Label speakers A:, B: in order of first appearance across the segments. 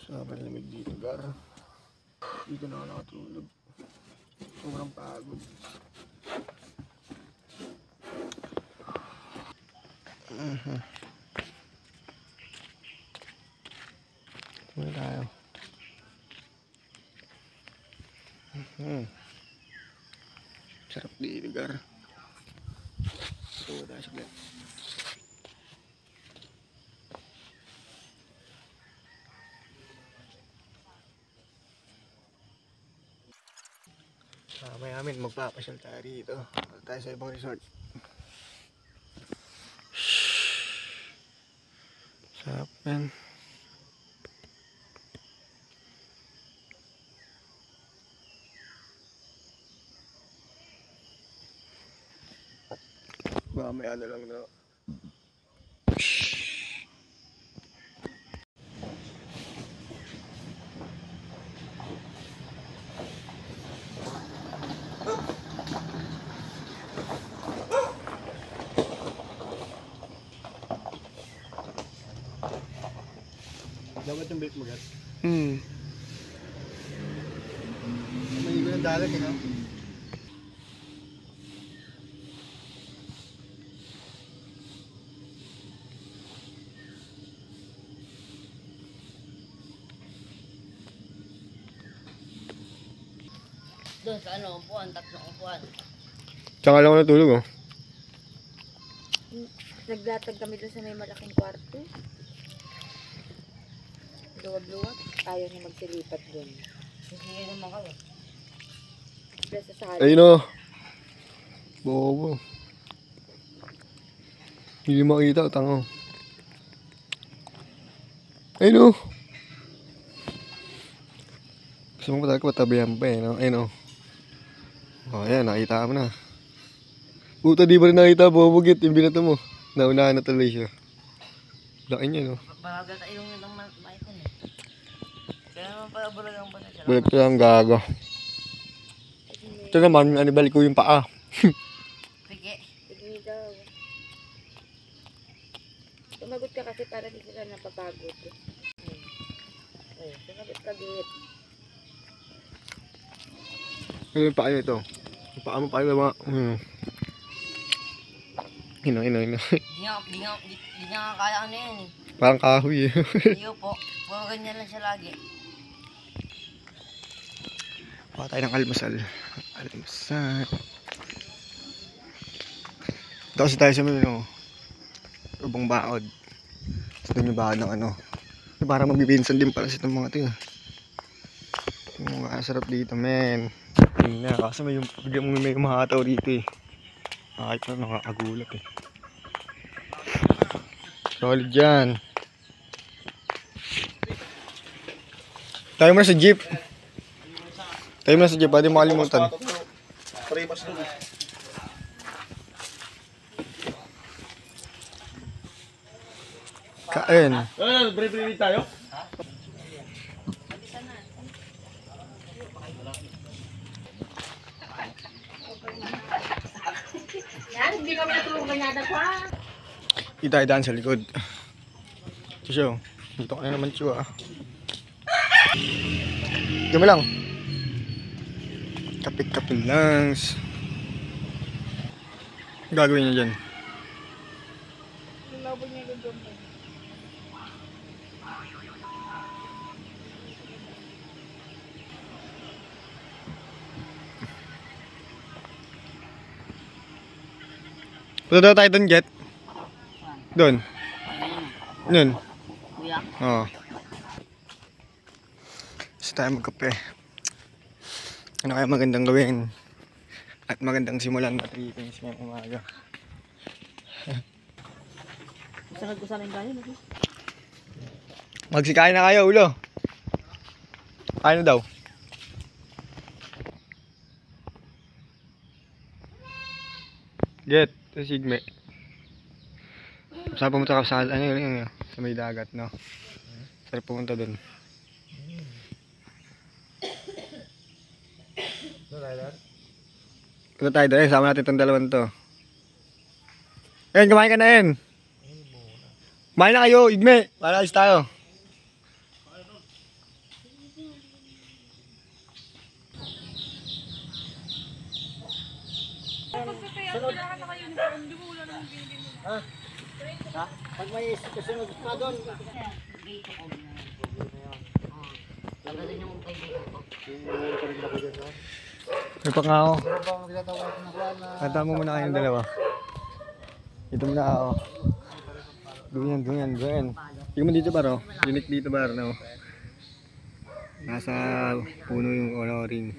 A: Sobrang lamig dito, gar. Dito na ako nakatulog. Sobrang pagod. Tuloy tayo. Sarap dito, gar. Tuloy tayo saglit. May amin magpapasyal tayo dito. Tayo sa ibang resort. Sarap yan. May ano lang na. Dapat yung bait mo, Gat? May iba ng dalag, no?
B: Doon sa ano, upuan, tatlong upuan.
A: Tsaka lang ako natulog, oh.
C: Naglatag kami doon sa may malaking kwarto. Luwag-luwag. Ayaw niya magsilipat doon.
B: Sige naman kayo.
C: Plus sa sala.
A: Ayun, oh. Bobo. Hindi makita, tango. Ayun, oh. Gusto mo pa talaga patabihan pa, eh, no? Ayun, oh. Oh, ayan, nakita mo na. Puta, di ba rin nakita, bobogit, yung binato mo. Naunahan na tuloy siya. Laki niya, no?
B: Baragal tayo yung nitong maipon eh. Kaya naman pala bulagang pa na siya.
A: Balik ko lang gago. Ito naman, anibalik ko yung paa.
B: Sige.
C: Sige daw. Tumagot ka kasi para di sila napapagod. Tumagot ka, Git.
A: Ano yung paa niya ito? Yung paa mo, paa niya mga... Ino.
B: Di nga kaya ano yan eh.
A: Parang kahoy, eh.
B: Iyo po. Puro ganyan lang siya lagi.
A: Baka tayo ng almasal. Almasal. Ito kasi tayo sa mga, no? Ubang baod. Tapos doon yung baod ng ano. Parang magbibinsan din pala sa itong mga ito. Yung mga sarap dito, men. Yun na, kasi may umahataw dito, eh. Kahit na nakakagulat, eh. Solid dyan. Tayo muna sa jeep. Tayo muna sa jeep, pwede makalimutan. Kain.
D: Break tayo?
C: Yan, hindi kami natulungan niya pa.
A: Itay-daan sa likod. Ito siya, oh. Dito ka na naman siya, ah. Diyan mo lang. Kapit-kapit lang. Gagawin niya dyan.
C: Lulabog niya yung doon.
A: Punta daw tayo doon, Jet. Doon. Doon.
B: Kuya.
A: Oo. Gusto tayo magkape. Ano kaya magandang gawin? At magandang simulan na trippings ngayong umaga.
B: Masakad ko sa amin kayo.
A: Magsikain na kayo, ulo. Kain na daw. Jet, ito sigme. Saan pumunta ka sa ano yun, sa may dagat, no? Saan pumunta dun? Punta tayo doon, sama natin itong dalawang to. Ayan, kumain ka na yan. Kumain na kayo, igme. Para alis tayo. Pag may kasunod pa doon.
B: Pagdating yung kaibigan ko.
A: May pa nga ako. Kanta mo muna kayong dalawa. Ito muna ako. Ganyan. Tingnan mo dito baro. Unique dito baro na. Nasa puno yung ring.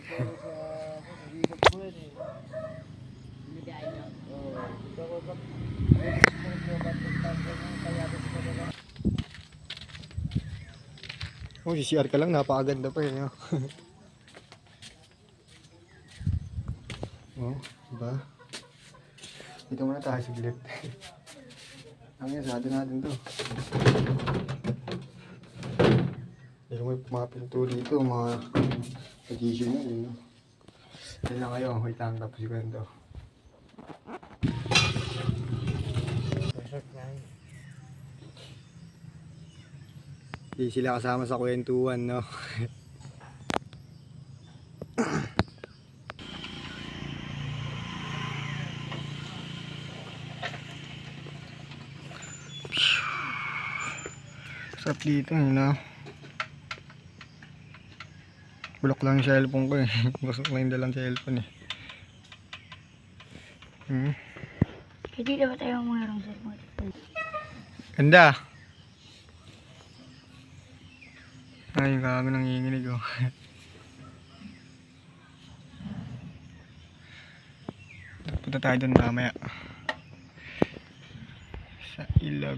A: Oh, si CR ka lang, napakaganda pa yun. Oh, diba? Dito muna tayo saglit. Ang yasado natin to. Dito may mga pinto dito, mga additional. Yun. Yan lang kayo, wait lang, tapos yung ganito. Hindi sila kasama sa kwentuhan, no? Sarap dito, no? Bulok lang yung cellphone ko eh. Busok lang yung dalang cellphone eh.
C: Hindi na ba tayo mayroong cellphone?
A: Ganda! Ay, yung kami nanginginig oh. Punta tayo dun mamaya. Sa ilog.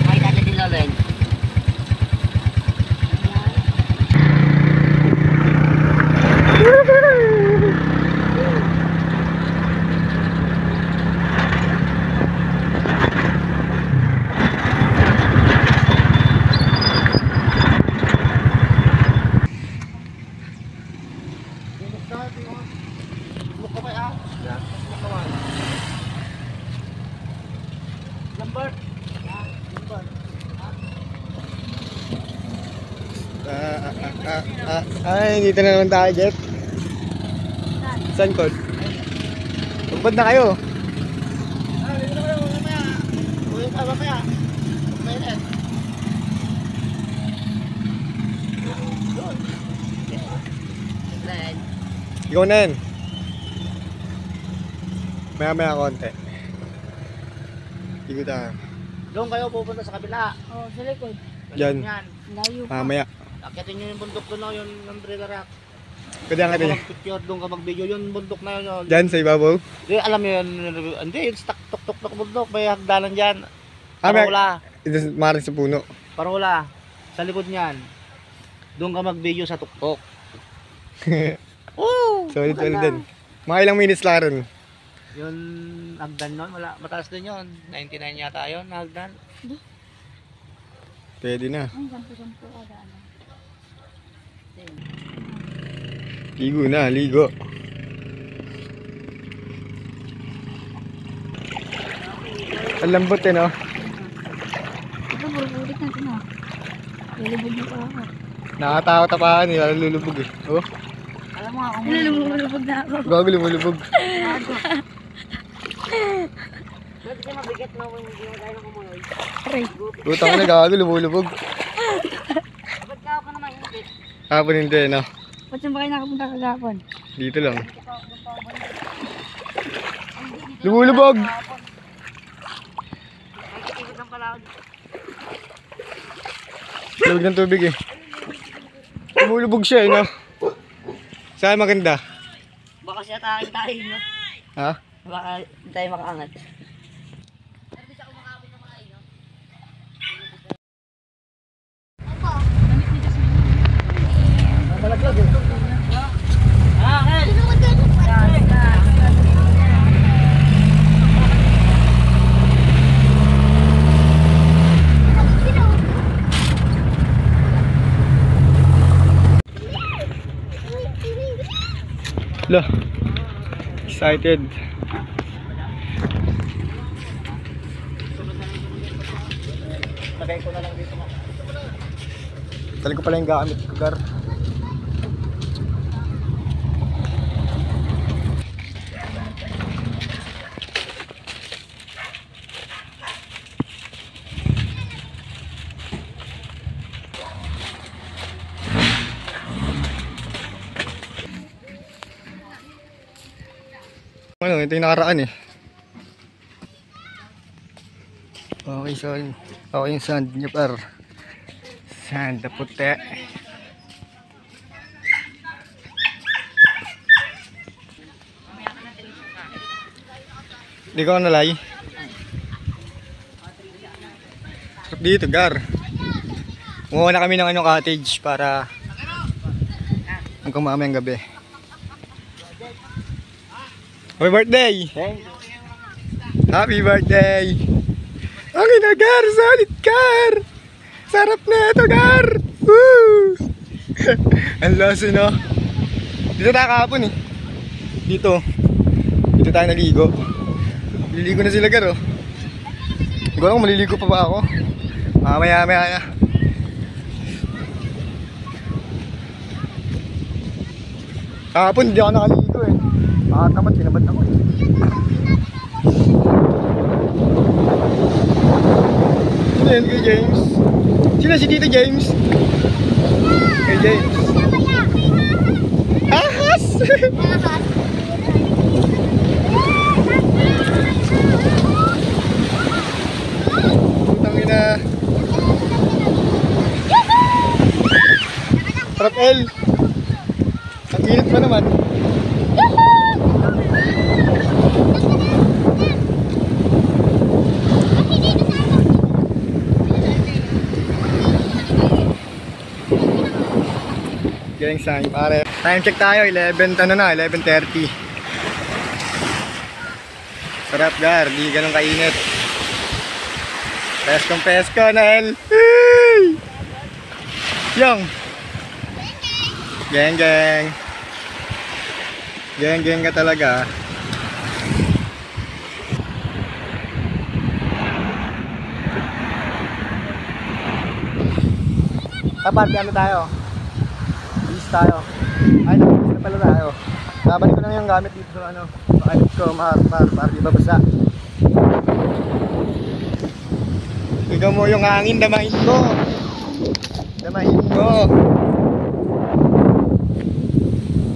B: Ay, dala din Lolen.
A: Ay, dito na naman tayo, Jeff. Saan, Cod? Pagbad na kayo.
B: Dito na kayo, mamaya. Uwi ka mamaya. Mainit. Doon. Len.
A: Ikaw na yan. Maya konti. Ikot tayo.
B: Doon kayo pupunta sa kabila.
C: Oo, sa likod.
A: Diyan.
B: Yan.
C: Layo pa.
A: Mamaya.
B: Akitin nyo yung bundok doon, no? Yung umbrella rock.
A: Pwede ang atin.
B: Picture doon ka mag-video, yung bundok na yun.
A: Diyan, sa ibabaw.
B: Hindi, alam mo yun. Hindi, yung tuk-tuk bundok. May hagdanan dyan.
A: May-
B: Parola.
A: Ito maring sa puno.
B: Parola. Sa likod niyan. Doon ka mag-video sa tuktok. Oo!
A: Solid din. Mga ilang minutes lang rin.
B: Yun, hagdan nun. Wala, mataas din yun. 99 yata yun, hagdan.
A: Pwede na.
C: Ay, sampu-sampu kada ano.
A: Ligo na, ligo. Ang lambot eh, no?
C: Ito, burubulit natin ah. Lulubog na pa ako.
A: Nakatakot tapahan eh, lalo lulubog eh. Oh,
C: Alam mo ako, lulubog na ako.
A: gago lumulubog.
B: Ba't kasi mabigat na kung hindi mo tayo nakumuloy?
C: Aray.
A: Butang ka na, gago lumulubog.
B: Ba't ka pa naman hingit?
A: Hapon hindi, no?
C: Ba't saan ba kayo nakapunta kagapon?
A: Dito lang. Lumulubog!
B: Ikot ng pala ako.
A: Lubog ng tubig eh. Lumulubog siya eh, no? Saan maganda?
B: Baka siya tayo, no?
A: Ha?
B: Baka hindi tayo makaangat. Malaglag eh.
A: Lah, excited.
B: Lagay ko na lang dito mo.
A: Tali ko pala yung gamit ko, Gar. Ano, ito yung nakaraan eh. Okay, so okay yung sand niya par. Sand na puti. Hindi ko nalay. Sarap dito, Gar. Kumuha na kami ng ano, cottage para hanggang mamayang gabi. Happy birthday! Happy birthday! Okay na, Gar! Solid, Gar! Sarap na ito, Gar! Woo! Ang laso, no? Dito tayo kahapon eh. Dito tayo naligo. Liligo na sila, Gar, oh. Hindi ko alam kung maliligo pa ba ako. Maya na. Kahapon hindi ako nakaligo eh. Tamad, tinabad ako eh. Sino yun, kay James? Sino si Tito James? Kay James. Ahas! Putang ina. Sarap, El. Ang init pa naman. Galing sign, pare. Time check tayo, 11:30. Sarap, Gar, di ganun kainit. Pesko na, El. Yung Geng ka talaga. Dapat ano tayo? Bis tayo. Ay, nakabis na pala tayo. Nabalik ko lang yung gamit dito sa ano, sa alit ko, para di babasa. Tignan mo yung hangin, damahin mo.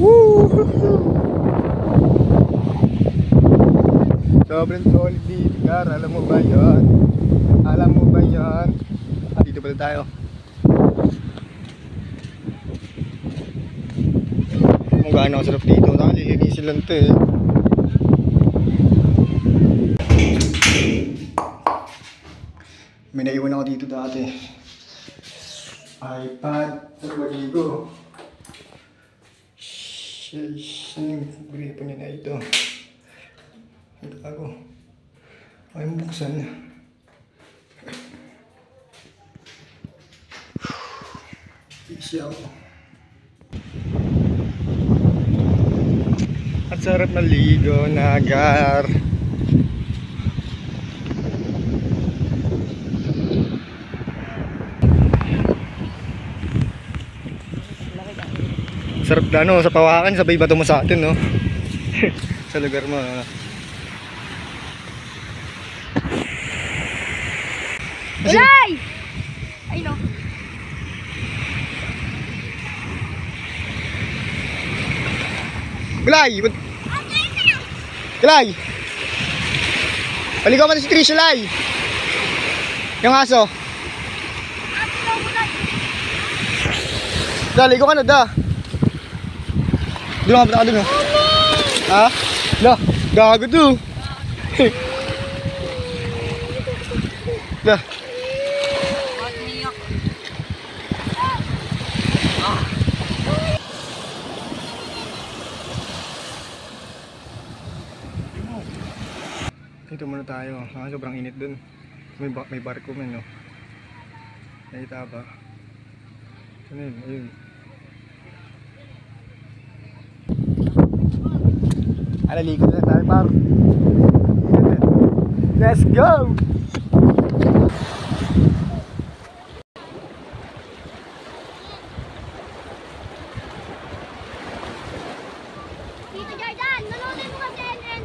A: Woo! Sobrang solid dito, Gar. Alam mo ba yan? Dito pala tayo. Kung gaano sarap dito, nakalilinisin lang ito eh. May naiwan ako dito dati. iPad, maligo. Saan yung gripo niya na ito? Ito ako. Ay, buksan na. Easy ako. At sarap maligo na, Gar. Sarap na, no? Sa Pawakan, sabay bato mo sa atin, no? Sa lugar mo, no?
C: Ulay! Ay, no.
A: Ulay! Ulay! Paligaw mo na si Trish, Ulay! Yung aso. Da, ligo ka na, da. Doon ka dun, oh. Ha? Da, gago to. Da. Dito muna tayo. Sobrang init dun. May barko man, no? Nakita ba? Ano yun? Ayun. Alaligo na tayo, par. Let's go!
C: Tito Jordan, nanonood mo kasi and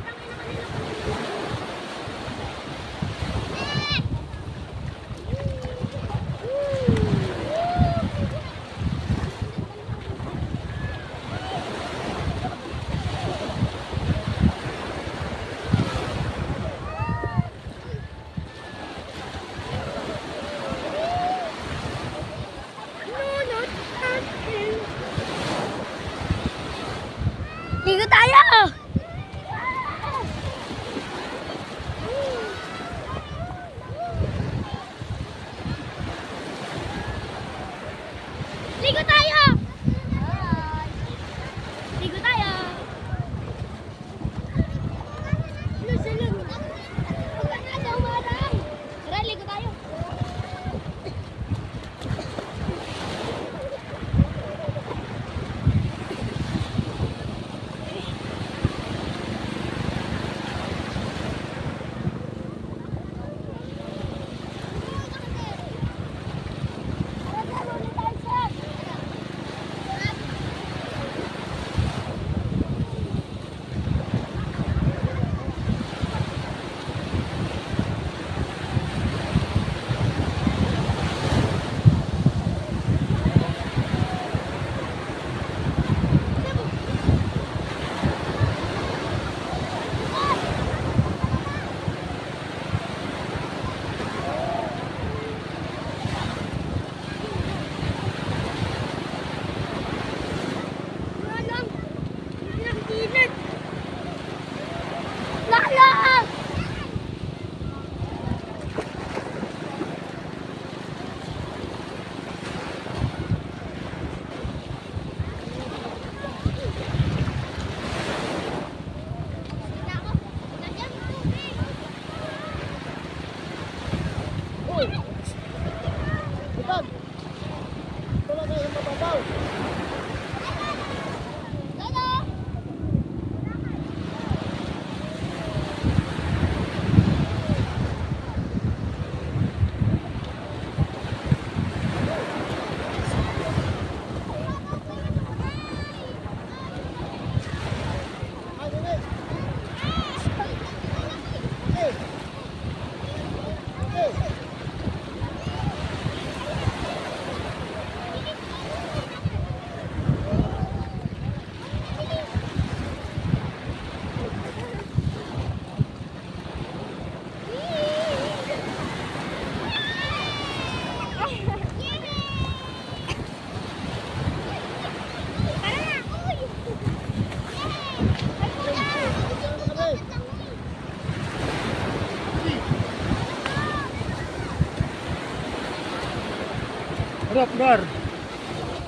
A: Sarap, Gar.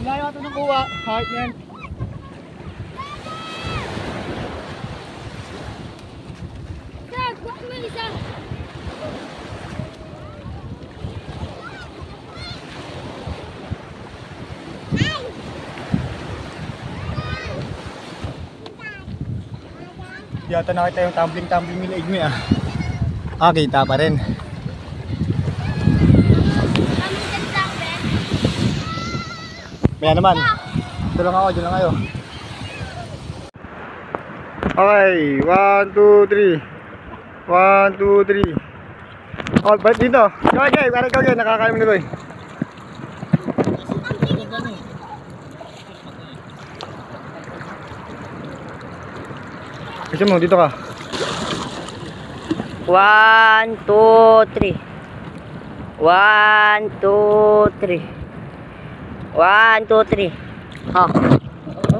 A: Layo ito ng kuha. Heart yan.
C: Sir, kuha mo isa.
A: Yata nakita yung tumbling nila igmi ah. Ah, kita pa rin. Maya naman. Dito lang ako, dito lang kayo. Okay, 1, 2, 3. 1, 2, 3. Oh, balik dito. Okay, parang ikaw yan, nakakain mo na doon. Kasi mo, dito ka.
B: 1, 2, 3. 1, 2, 3. 1, 2, 3. Oh.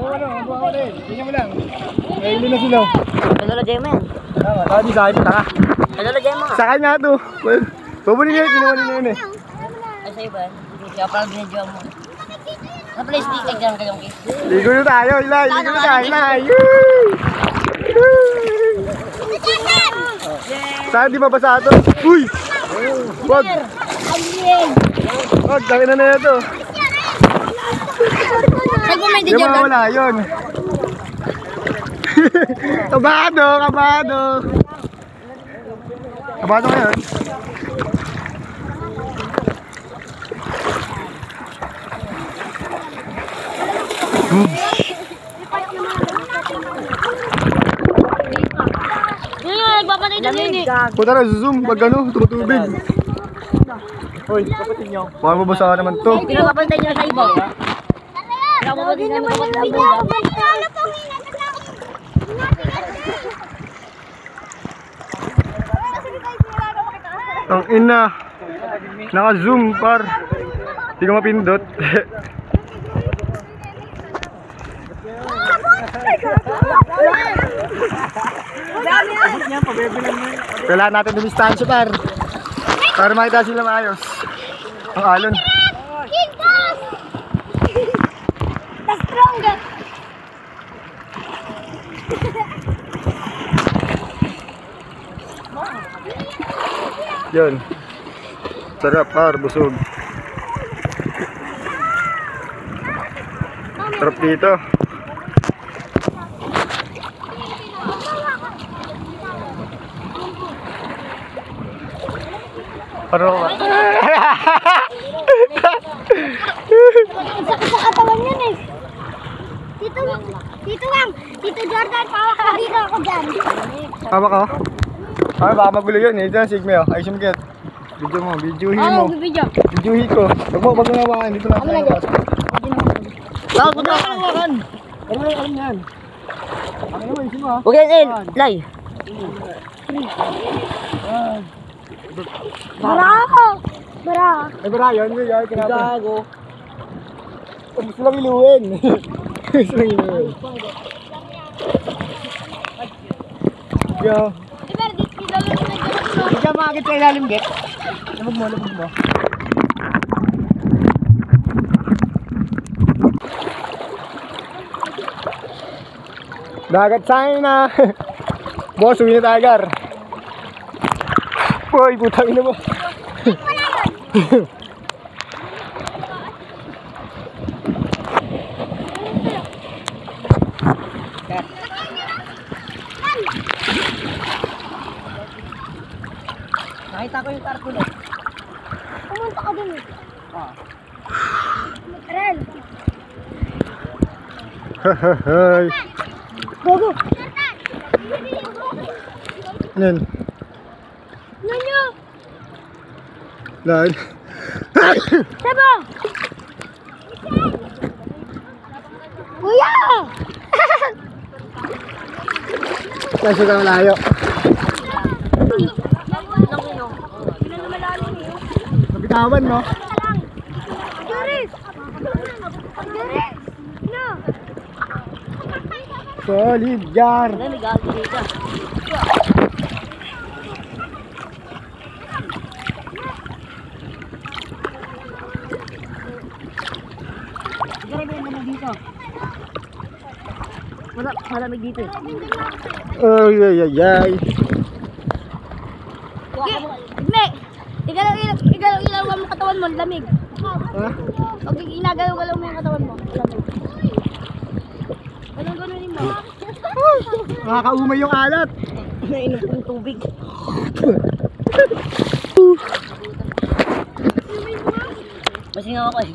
A: Oo, rin. Tingnan mo lang. Ngayon na sila.
B: Nalalagay mo yan.
A: Tama, tawag sa akin, taka.
B: Nalalagay mo nga.
A: Sa akin nga ito. Pabuli niya, ginawa nila yun eh.
B: Ay, sa'yo ba? Kaya parang binidyo mo. Ano pala yung stick egg kayong case?
A: Ligo na tayo, Ilay. Ligo na tayo, Ilay. Saan di mabasa ito? Uy! Wag! Wag, dami na ito. Di mawala yun. Kabado, kabado. Kabado ngayon.
C: Nagpapatay na yun eh.
A: Punta na, zoom. Wag ano, tumutubig. Hoy, kapatid nyo. Baka mabasa ka naman to.
B: Pinapapantay nyo sa iba.
C: Lagi naman yung video.
A: Ang ina. Naka-zoom par. Hindi ko mapindot. Kailangan natin dumistansya par. Para makita sila maayos. Ang alon.
C: The strongest.
A: Yun. Sarap par, busog. Sarap dito. Ano ba?
C: Sa katawan yan eh. Tito Wang, Tito Jordan, pawak ka dito ako dyan.
A: Hawak ka? Ay, baka magulo yun eh. Diyan, sigme oh. Ayos mo kit. Video mo, videohin mo.
C: Bibidyo.
A: Videohin ko. Wag mo hawakan. Dito lang tayo labas.
B: Bakit mo ka hawakan?
A: Ano mo yung alam yan? Ano mo, isin mo ha?
B: Huwag yan, Lay.
C: Bara ako. Bara.
A: Ay, bara yun. Ay, kinapa. Gusto lang iluwin. Gusto lang iluwin. Yo. Hindi ka makakit sa ilalim, Get. Labog mo. Dagat sign na. Boss, uwi na tayo, Gar. Uy, putang ina mo.
B: Nakita ko yung cartoon eh.
C: Pumunta ka dun eh. Aral.
A: Hahahay.
C: Gogo.
A: Yan.
C: Nanyo.
A: Lahat.
C: Sabo. Kuya.
A: Kaso ka malayo. Nabitawan mo.
C: Juris. Juris. No.
A: Solid, Gar.
B: Ano, may gago dito. dito. Malamig dito eh.
A: Ay, ay, ay, ay.
C: Igme! Igalaw-ilaw mo katawan mo, lamig.
A: Ha?
C: Pag ginagalaw-galaw mo yung katawan mo, lamig. Ganun-ganunin mo.
A: Nakakaumay yung alat.
B: Nainom ko ng tubig. Masingaw ako eh.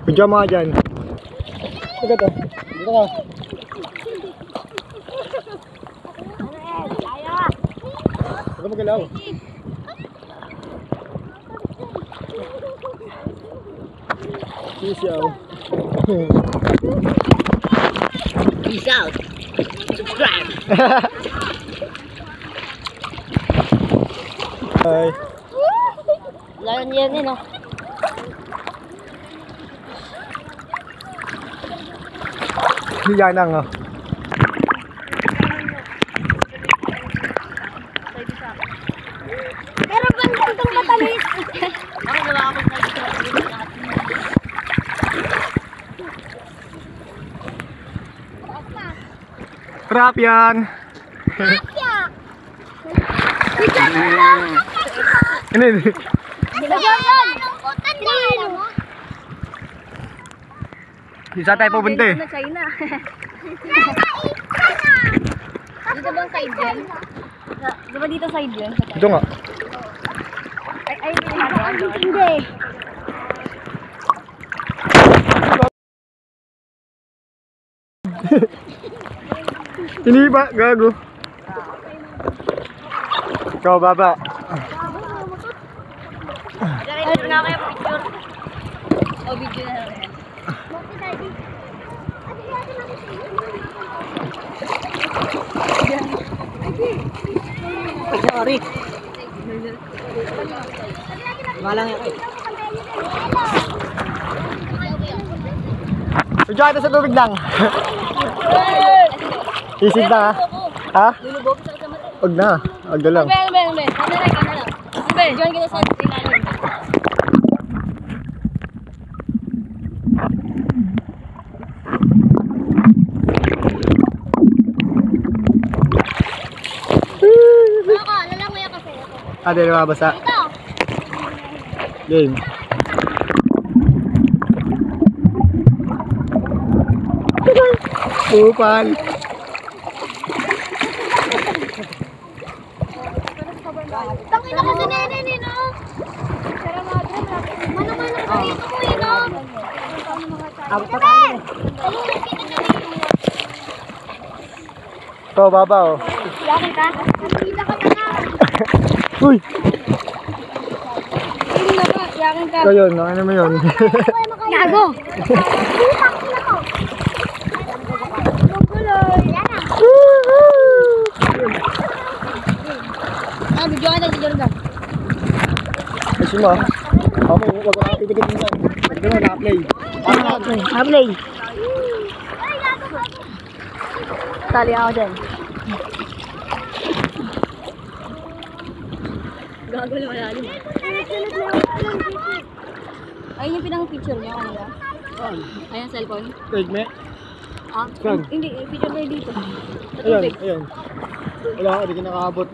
A: Kudya mga dyan. Ito to. Dito ka. Huwag ka magalaw. Peace out.
B: Peace out. Subscribe.
A: Bye.
B: Layan yan eh no.
A: Yan ang
C: Pero bang itong matamis?
B: Ako gawa ako sa
A: Crap yan. Ano yun? Isa tayo pupunta eh.
B: China. Dito bang side yan? Di ba dito side yan?
A: Ito nga.
B: Ay,
C: Hindi.
A: Hindi ba? Gago. Ikaw baba.
B: Ano na kayo picture? O video na lang yan. Sorry. Malang yan eh.
A: Diyan ka sa tubig lang. Isig na ha? Ha?
B: Lulubog sa kasama.
A: Huwag na. Huwag na lang.
B: Albe. Ano na lang. Albe, join kita sa ilalim.
C: Ako, lalangoy ako sa'yo.
A: Ate, lumabasa.
C: Ito.
A: Game. Upal.
C: Tangina kasi nene ni no. Pero madre, mana-mana ka dito mo eh no.
B: Abot pa tayo.
A: Ito, baba oh.
C: Yakin ka? Nakita ka na nga.
A: Uy!
C: Hindi na ba? Yakin ka.
A: Ito yun, ano mo yun?
C: Gago. Utak na ko. Maguloy. Yan na. Video ka na, video ka.
A: Kasi mo ah. Ako, huwag ka nakapipigit mo yan. Ito mo, naka-play.
B: Play. Tali ako dyan. Gago na malalim. Ayun yung pinang picture niya kanila. Ayan cellphone.
A: Take me.
B: Ah,
A: Saan?
B: hindi, picture kayo dito. Sa
A: Ayan,
B: tubig.
A: ayan. Wala ka, hindi ka nakaabot.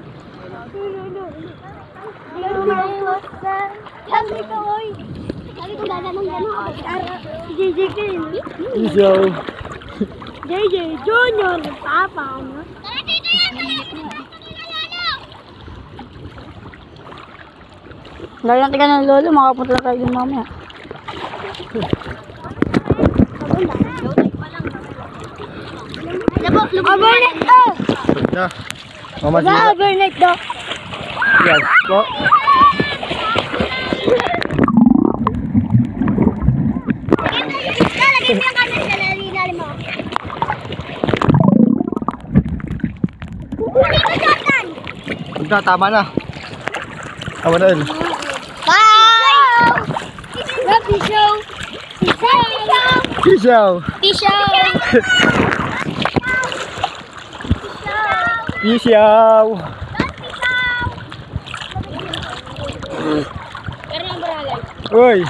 C: Sabi ko, oy. Sabi ko, gaganong-ganon. JJ King.
A: Isyo.
C: JJ Junior. Papa, ano?
B: Dahil natin ka ng lolo, makapunta lang tayo din mamaya.
C: Overnight to!
A: Na. Mama siya.
C: Overnight to!
A: Yes po.
C: Lalagyan mo yung kanan sa lalim mo. Dito, Jordan!
A: Huwag na, tama na. Tama na yun.
C: Bye! Peace out! Peace out!
A: Peace out.
C: Peace out!
A: Peace out.
C: Peace out!
A: Uy!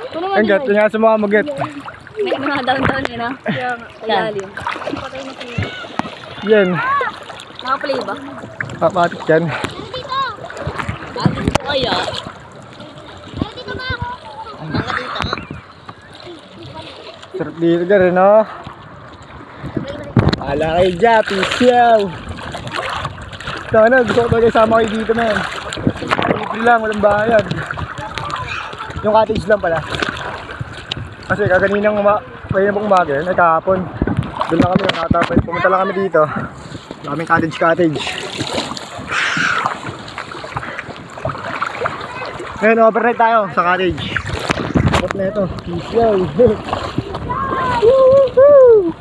C: Ito naman
A: Ang get, nga sa mga mag-get.
C: May mga down-down yun ha. Kaya lalim.
A: Yan.
C: Nakaplay ba?
A: Papatik yan.
C: Dito!
B: Bakit ko kaya?
C: Dito ba?
B: Mga dito ka.
A: Sarap dito ka rin, no? Ala kayo dyan, peace yaw! Sana, gusto ko talaga isama kayo dito, men. Libre lang, walang bayad. Yung cottage lang pala. Kasi kaganinang umaga yun, ay kahapon. Doon lang kami nakatapos. Pumunta lang kami dito. Daming cottage. Ngayon, overnight tayo sa cottage. Tapos na ito, peace yaw! Woohoo!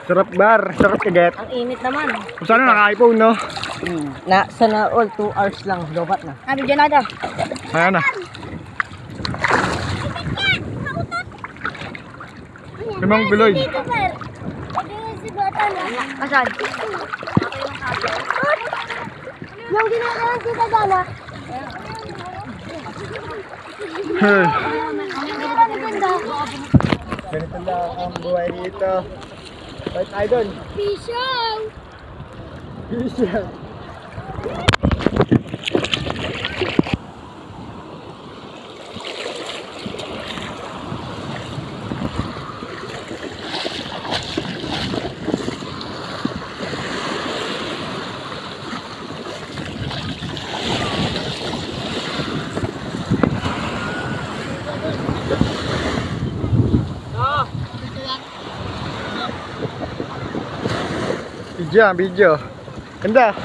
A: Sarap bar, sarap kaget.
B: Ang init naman.
A: Kung saan naka-iPhone, no?
B: Sana all 2 hours lang. Lobat na.
C: Bigyan na ito.
A: Ayan na. Limang biloy.
C: Dito, Per. Ito yung sigatan na. Asan? Yung ginagawa si Tagana.
A: Hey.
C: Ang ganda.
A: Ganito lang ang buhay dito. Right, idol.
C: Pisyaw!
A: Peace out. Video. Ganda.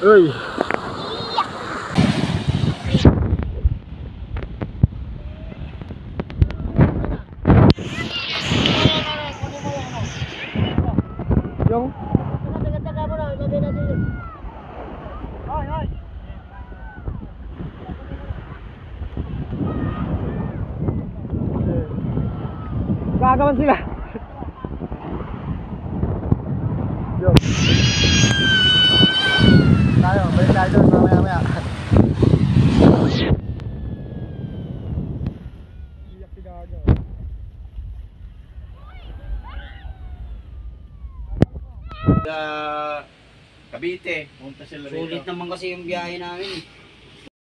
A: Uy. Yung gagawan sila. Yo. Tayo, balik tayo doon mamaya. Iyak si Gago.
D: Cavite, punta sila rito.
B: Sulit naman kasi yung biyahe namin.